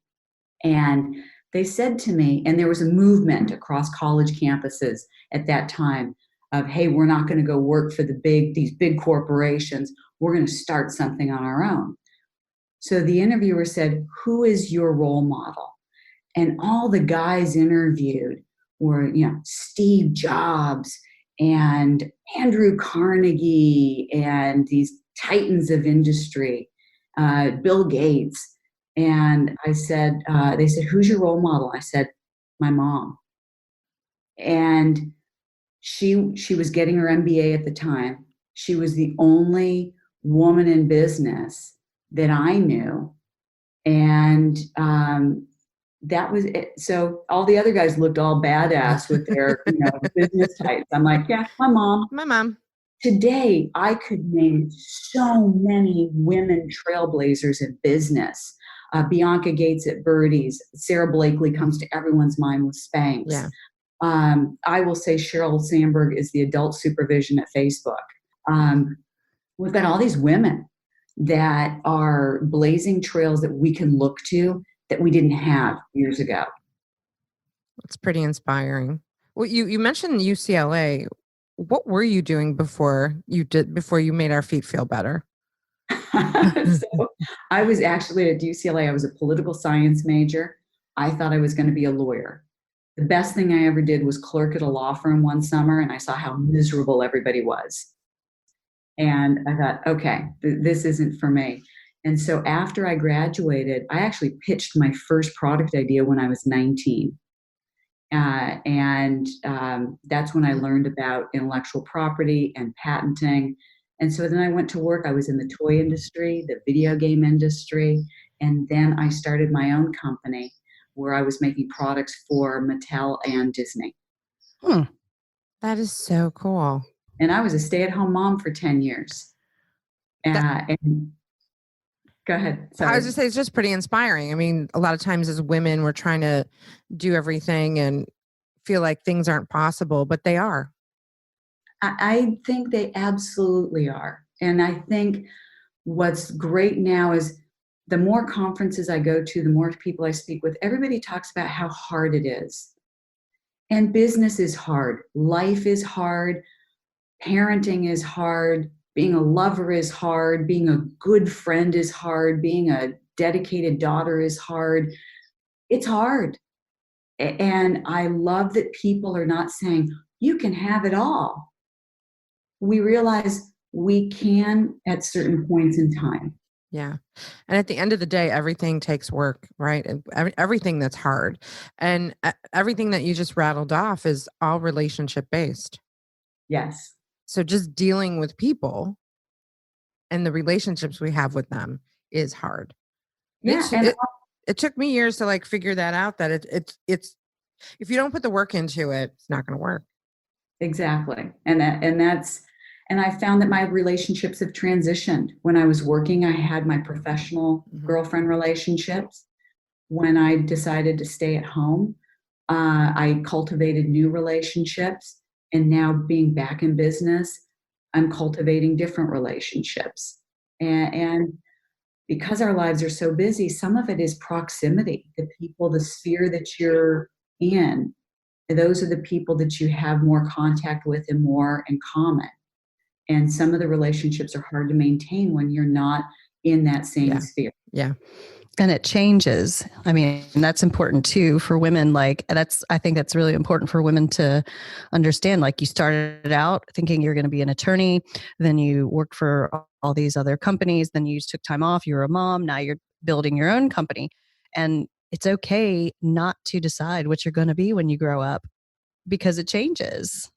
C: And they said to me, and there was a movement across college campuses at that time of, hey, we're not going to go work for these big corporations. We're going to start something on our own. So the interviewer said, who is your role model? And all the guys interviewed were, Steve Jobs and Andrew Carnegie and these titans of industry, Bill Gates. And I said, they said, who's your role model? I said, my mom. And She was getting her MBA at the time. She was the only woman in business that I knew. And that was it. So all the other guys looked all badass with their, business tights. I'm like, yeah, my mom. Today, I could name so many women trailblazers in business. Bianca Gates at Birdie's. Sarah Blakely comes to everyone's mind with Spanx.
A: Yeah.
C: I will say Sheryl Sandberg is the adult supervision at Facebook. We've got all these women that are blazing trails that we can look to that we didn't have years ago.
A: It's pretty inspiring. Well, you mentioned UCLA. What were you doing before you made our feet feel better?
C: So I was actually at UCLA. I was a political science major. I thought I was going to be a lawyer. The best thing I ever did was clerk at a law firm one summer, and I saw how miserable everybody was. And I thought, okay, this isn't for me. And so after I graduated, I actually pitched my first product idea when I was 19. And that's when I learned about intellectual property and patenting. And so then I went to work. I was in the toy industry, the video game industry, and then I started my own company where I was making products for Mattel and Disney.
A: That is so cool.
C: And I was a stay-at-home mom for 10 years. And go ahead. Sorry.
A: I was just saying, it's just pretty inspiring. I mean, a lot of times as women, we're trying to do everything and feel like things aren't possible, but they are.
C: I think they absolutely are. And I think what's great now is the more conferences I go to, the more people I speak with, everybody talks about how hard it is. And business is hard. Life is hard. Parenting is hard. Being a lover is hard. Being a good friend is hard. Being a dedicated daughter is hard. It's hard. And I love that people are not saying, you can have it all. We realize we can at certain points in time.
A: Yeah. And at the end of the day, everything takes work, right? Everything that's hard. And everything that you just rattled off is all relationship based.
C: Yes.
A: So just dealing with people and the relationships we have with them is hard.
C: Yeah.
A: It took me years to like figure that out, that it's if you don't put the work into it, it's not going to work.
C: Exactly. And I found that my relationships have transitioned. When I was working, I had my professional girlfriend relationships. When I decided to stay at home, I cultivated new relationships. And now being back in business, I'm cultivating different relationships. And because our lives are so busy, some of it is proximity. The people, the sphere that you're in, those are the people that you have more contact with and more in common. And some of the relationships are hard to maintain when you're not in that same sphere.
A: Yeah.
B: And it changes. I mean, that's important too for women. Like I think that's really important for women to understand. Like you started out thinking you're going to be an attorney, then you worked for all these other companies, then you took time off, you were a mom, now you're building your own company. And it's okay not to decide what you're going to be when you grow up because it changes.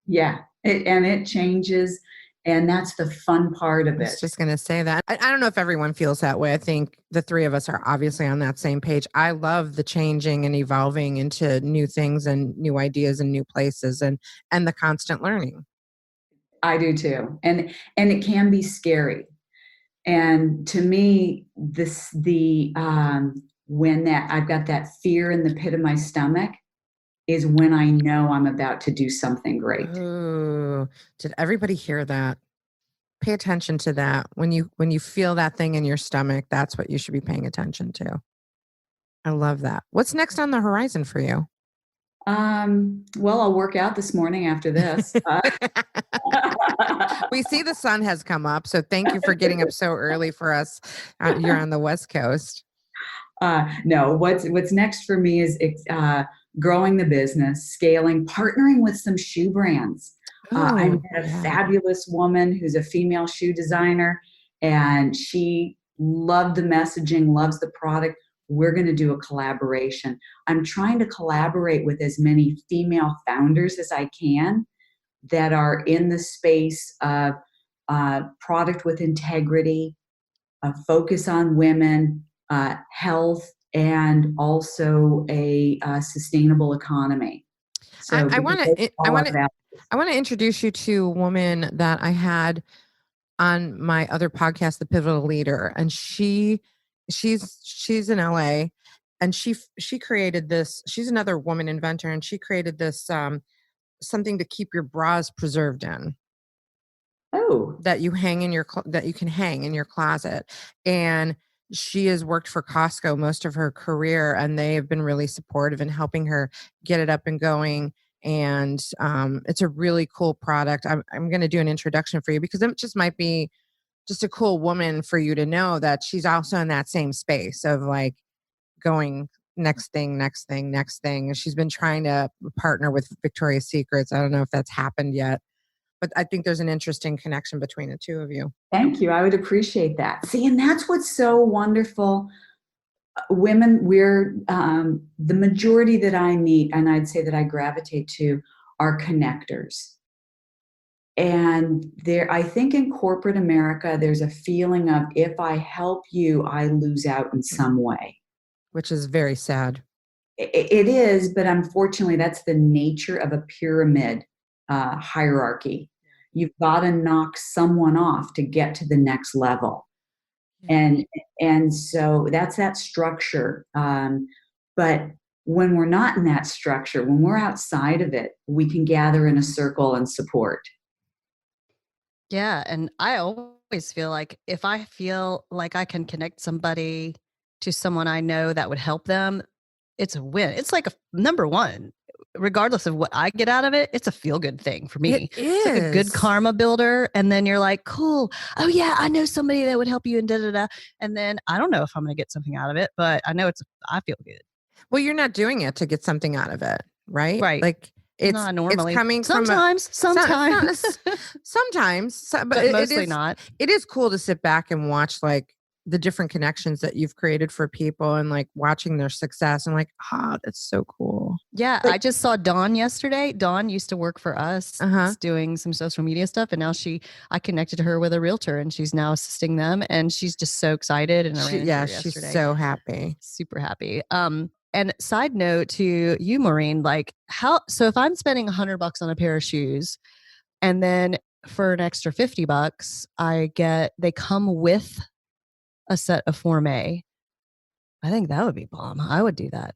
C: Yeah. It changes. And that's the fun part of it.
A: I was just going to say that. I don't know if everyone feels that way. I think the three of us are obviously on that same page. I love the changing and evolving into new things and new ideas and new places and the constant learning.
C: I do too. And it can be scary. And to me, when I've got that fear in the pit of my stomach is when I know I'm about to do something great.
A: Ooh, did everybody hear that? Pay attention to that. When you feel that thing in your stomach, that's what you should be paying attention to. I love that. What's next on the horizon for you?
C: Well, I'll work out this morning after this.
A: We see the sun has come up, so thank you for getting up so early for us. You're on the West Coast.
C: No, what's next for me is growing the business, scaling, partnering with some shoe brands. I met a fabulous woman who's a female shoe designer, and she loved the messaging, loves the product. We're going to do a collaboration. I'm trying to collaborate with as many female founders as I can that are in the space of product with integrity, focus on women, health, and also a sustainable economy. So
A: I want to introduce you to a woman that I had on my other podcast, The Pivotal Leader, and she's in LA, and she created this. She's another woman inventor, and she created this something to keep your bras preserved in.
C: Oh,
A: that you hang in that you can hang in your closet. And she has worked for Costco most of her career, and they have been really supportive in helping her get it up and going. And it's a really cool product. I'm going to do an introduction for you because it just might be just a cool woman for you to know that she's also in that same space of like going next thing. She's been trying to partner with Victoria's Secrets. I don't know if that's happened yet, but I think there's an interesting connection between the two of you.
C: Thank you. I would appreciate that. See, and that's what's so wonderful. Women, we're the majority that I meet, and I'd say that I gravitate to, are connectors. And I think in corporate America, there's a feeling of if I help you, I lose out in some way.
A: Which is very sad.
C: It is, but unfortunately, that's the nature of a pyramid hierarchy. You've got to knock someone off to get to the next level. And so that's that structure. But when we're not in that structure, when we're outside of it, we can gather in a circle and support.
B: Yeah. And I always feel like if I feel like I can connect somebody to someone I know that would help them, it's a win. It's like number one, regardless of what I get out of it, it's a feel good thing for me. It's like a good karma builder. And then you're like, cool. Oh yeah, I know somebody that would help you and da-da-da. And then I don't know if I'm going to get something out of it, but I know I feel good.
A: Well, you're not doing it to get something out of it, right?
B: Right.
A: Like it's
B: not normally.
A: It's coming
B: sometimes,
A: but
B: mostly not.
A: It is cool to sit back and watch like the different connections that you've created for people and like watching their success and like, that's so cool.
B: Yeah. I just saw Dawn yesterday. Dawn used to work for us doing some social media stuff. And now I connected her with a realtor and she's now assisting them. And she's just so excited. And
A: she's so happy.
B: Super happy. And side note to you, Maureen, like so if I'm spending $100 on a pair of shoes and then for an extra $50, they come with a set of Formé, I think that would be bomb. I would do that.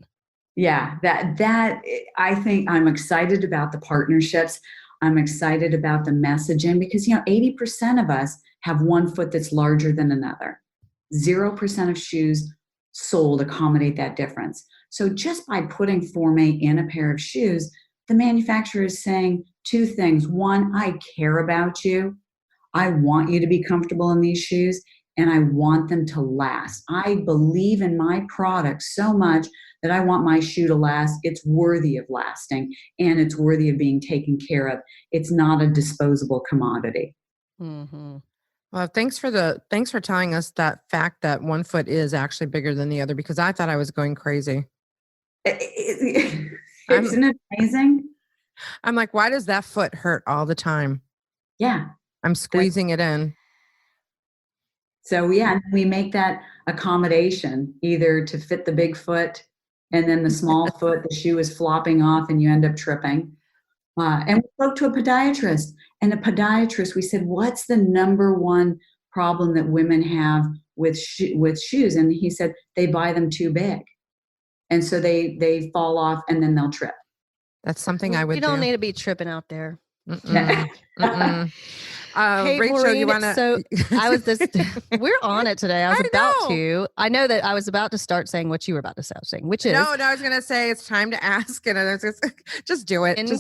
C: Yeah, that I think I'm excited about the partnerships. I'm excited about the messaging because 80% of us have one foot that's larger than another. 0% of shoes sold accommodate that difference. So just by putting Formé in a pair of shoes, the manufacturer is saying two things. One, I care about you. I want you to be comfortable in these shoes. And I want them to last. I believe in my product so much that I want my shoe to last. It's worthy of lasting and it's worthy of being taken care of. It's not a disposable commodity.
B: Mm-hmm.
C: Well,
A: thanks for telling us that fact that one foot is actually bigger than the other because I thought I was going crazy.
C: Isn't it amazing?
A: I'm like, why does that foot hurt all the time?
C: Yeah.
A: I'm squeezing it in.
C: So we make that accommodation either to fit the big foot and then the small foot, the shoe is flopping off and you end up tripping. And we spoke to a podiatrist we said, what's the number one problem that women have with shoes? And he said, they buy them too big. And so they fall off and then they'll trip.
A: That's something I would do.
B: You don't need to be tripping out there.
A: Hey, Rachel,
B: Maureen,
A: you want to?
B: So we're on it today. I know that I was about to start saying what you were about to start saying, which is.
A: No, I was going to say it's time to ask. And I was just do it.
B: In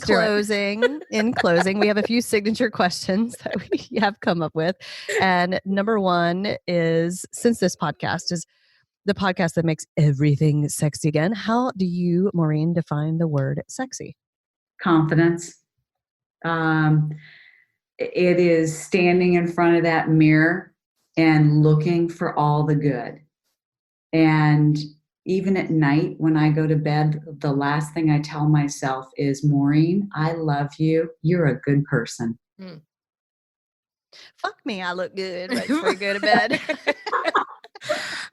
B: closing, we have a few signature questions that we have come up with. And number one is, since this podcast is the podcast that makes everything sexy again, how do you, Maureen, define the word sexy?
C: Confidence. It is standing in front of that mirror and looking for all the good. And even at night when I go to bed, the last thing I tell myself is, Maureen, I love you. You're a good person.
B: Fuck me, I look good right before you go to bed.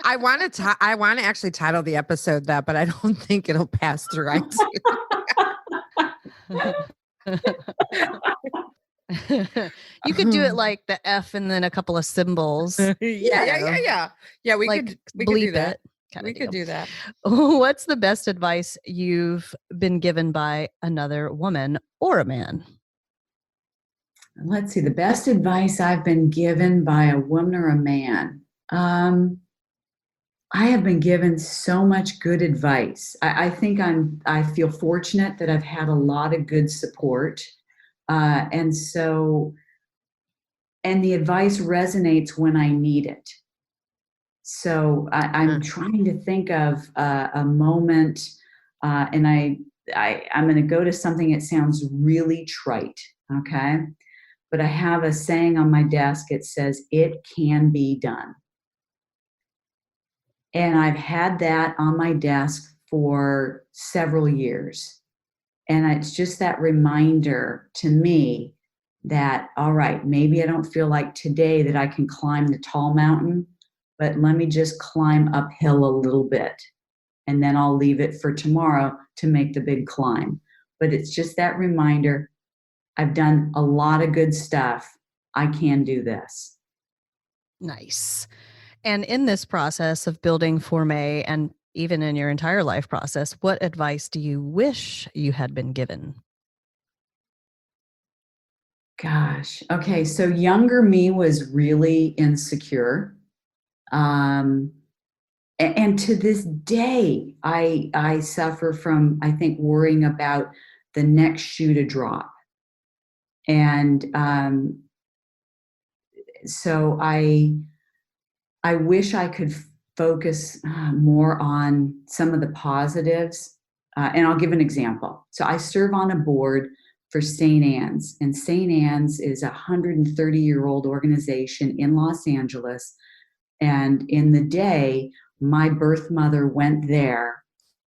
A: I want to actually title the episode that, but I don't think it'll pass through iTunes.
B: You could do it like the F and then a couple of symbols.
A: Yeah. We
B: like
A: could
B: bleep
A: do that.
B: It.
A: We could do that.
B: What's the best advice you've been given by another woman or a man?
C: Let's see. The best advice I've been given by a woman or a man. I have been given so much good advice. I think I feel fortunate that I've had a lot of good support. And the advice resonates when I need it. So I'm trying to think of a moment, and I'm going to go to something that sounds really trite, okay? But I have a saying on my desk. It says, "It can be done." And I've had that on my desk for several years. And it's just that reminder to me that, all right, maybe I don't feel like today that I can climb the tall mountain, but let me just climb uphill a little bit. And then I'll leave it for tomorrow to make the big climb. But it's just that reminder, I've done a lot of good stuff. I can do this.
B: Nice. And in this process of building Formé, and even in your entire life process, what advice do you wish you had been given?
C: Gosh. Okay. So younger me was really insecure. And to this day, I suffer from, I think, worrying about the next shoe to drop. And so I wish I could focus more on some of the positives. And I'll give an example. So I serve on a board for St. Anne's, and St. Anne's is a 130-year-old organization in Los Angeles. And in the day, my birth mother went there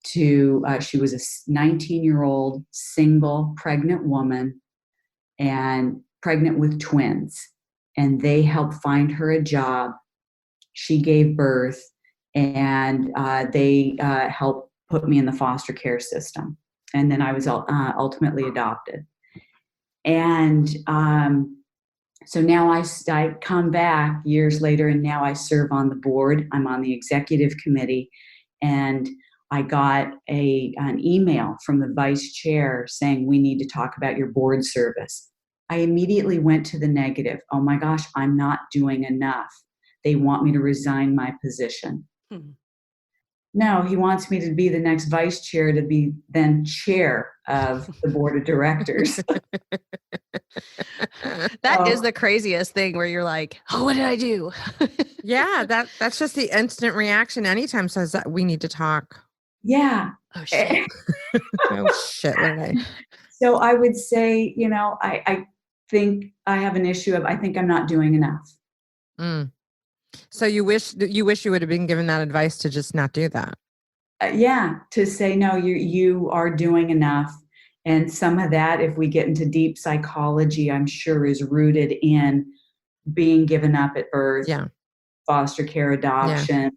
C: to, she was a 19-year-old single pregnant woman and pregnant with twins. And they helped find her a job. She gave birth, and they helped put me in the foster care system. And then I was ultimately adopted. And so now I come back years later, and now I serve on the board. I'm on the executive committee, and I got an email from the vice chair saying, we need to talk about your board service. I immediately went to the negative. Oh my gosh, I'm not doing enough. They want me to resign my position. No, he wants me to be the next vice chair, to be then chair of the board of directors.
B: That is the craziest thing, where you're like, oh, what did I do?
A: Yeah, that's just the instant reaction. Anytime says that we need to talk.
C: Yeah.
B: Oh, shit.
A: Oh, shit. What did I?
C: So I would say, I think I have an issue of, I think I'm not doing enough.
A: So you wish you would have been given that advice to just not do that.
C: Yeah, to say, no, you are doing enough. And some of that, if we get into deep psychology, I'm sure is rooted in being given up at birth, foster care, adoption,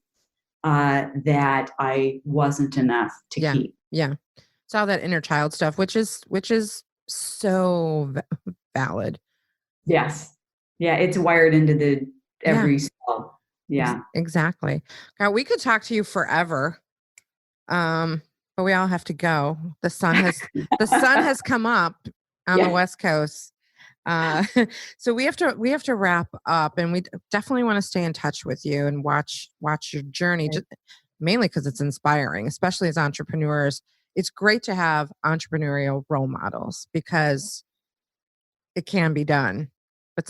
C: that I wasn't enough to keep.
A: Yeah. It's all that inner child stuff, which is so valid. Yes.
C: Yeah, it's wired into every cell. Yeah.
A: Exactly. God, we could talk to you forever. But we all have to go. The sun has come up on the West Coast. So we have to wrap up, and we definitely want to stay in touch with you and watch your journey, just, mainly because it's inspiring, especially as entrepreneurs. It's great to have entrepreneurial role models because it can be done. But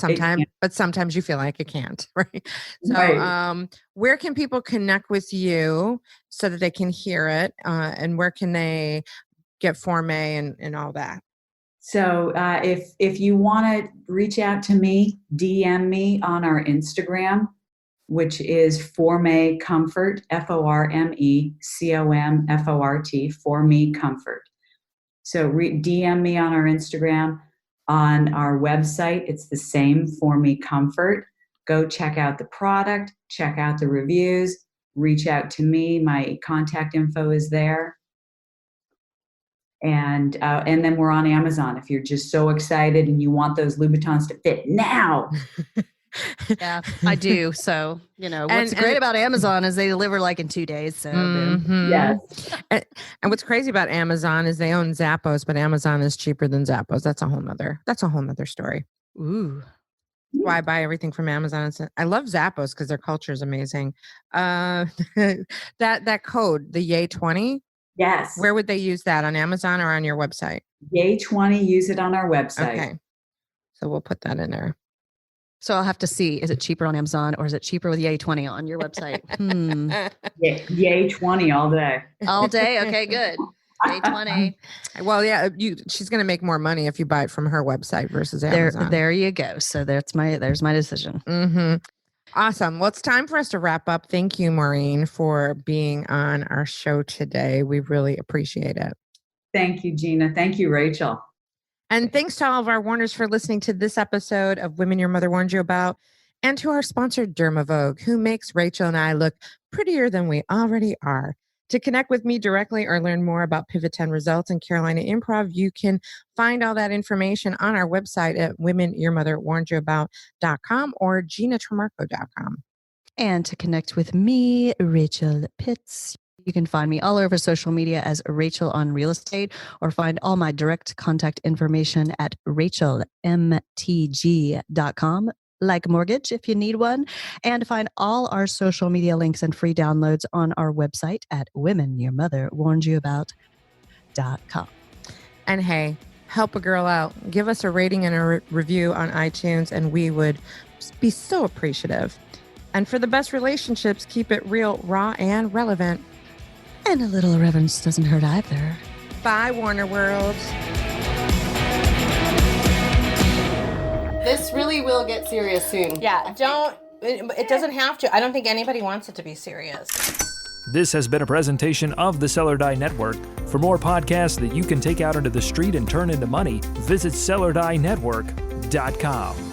A: sometimes you feel like it can't, right? So where can people connect with you so that they can hear it? And where can they get Formé and all that?
C: So if you want to reach out to me, DM me on our Instagram. which is Formé Comfort, Formecomfort, Formé Comfort. So DM me on our Instagram. On our website, it's the same, Formé Comfort. Go check out the product, check out the reviews, reach out to me. My contact info is there. And then we're on Amazon if you're just so excited and you want those Louboutins to fit now.
B: Yeah, I do. So, what's great about Amazon is they deliver like in 2 days. So,
C: Yes.
A: And what's crazy about Amazon is they own Zappos, but Amazon is cheaper than Zappos. That's a whole nother story.
B: Ooh.
A: Why I buy everything from Amazon. I love Zappos because their culture is amazing. That code, the Yay20.
C: Yes.
A: Where would they use that, on Amazon or on your website?
C: Yay20, use it on our website.
A: Okay. So we'll put that in there.
B: So I'll have to see, is it cheaper on Amazon or is it cheaper with Yay20 on your website?
C: Yay20 all day.
B: All day? Okay, good. Yay20.
A: Well, yeah, she's going to make more money if you buy it from her website versus Amazon.
B: There you go. So there's my decision.
A: Mm-hmm. Awesome. Well, it's time for us to wrap up. Thank you, Maureen, for being on our show today. We really appreciate it.
C: Thank you, Gina. Thank you, Rachel.
A: And thanks to all of our warners for listening to this episode of Women Your Mother Warned You About, and to our sponsor, Dermavogue, who makes Rachel and I look prettier than we already are. To connect with me directly or learn more about Pivot 10 results and Carolina Improv, you can find all that information on our website at womenyourmotherwarnedyouabout.com or ginatramarco.com.
B: And to connect with me, Rachel Pitts, you can find me all over social media as Rachel on Real Estate, or find all my direct contact information at rachelmtg.com. Like mortgage if you need one, and find all our social media links and free downloads on our website at womenyourmotherwarnedyouabout.com.
A: And hey, help a girl out. Give us a rating and a review on iTunes, and we would be so appreciative. And for the best relationships, keep it real, raw, and relevant.
B: And a little reverence doesn't hurt either.
A: Bye, Warner World.
B: This really will get serious soon.
D: Yeah, it doesn't have to. I don't think anybody wants it to be serious.
E: This has been a presentation of the Sell or Die Network. For more podcasts that you can take out into the street and turn into money, visit sellerdienetwork.com.